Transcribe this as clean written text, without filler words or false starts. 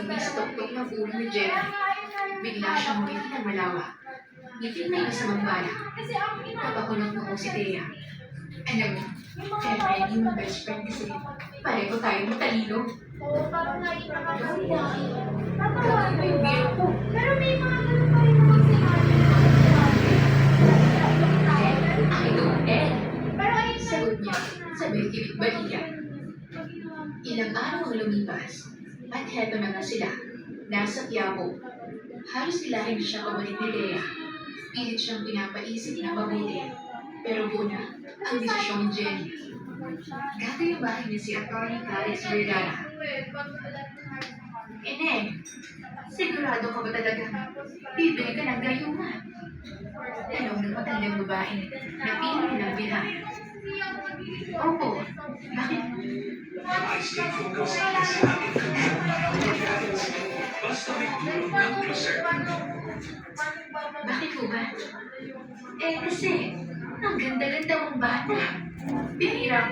hindi sa tuktok ng ulo ni Jenny. Bigla siyang ngumiti ng malawa. Ngiti may masamang bala. Napakulot noong si Thea. Alam mo, kaya tayo naging mag-best friend kasi pareho tayo matalino. Oo, parang nakita ka Gawin kasi. na. Gawin mo yung biro ko. Pero may mga ganun pa rin naman sinabi. I don't care. Pero ayun na Sagot niya, sabay kibit baliya. Ilang araw ang lumipas, at heto na nga sila, nasa Quiapo. Halos nilahin na siya pabalik ni Thea. Pilit siyang pinapaisip na mabuti. Pero una, ang desisyon ni Jenny. Gato yung bahay niya si Atty. Calix Vergara. Sigurado ka ba talaga bibili ka ng gayungan? Tanong ng matandang babae na pili ng bilhan. Opo, bakit? I stay focused kasi aking control. Basta may tulong ng closer. Bakit ho ba? Kasi, ang ganda-ganda mong bata. Bihira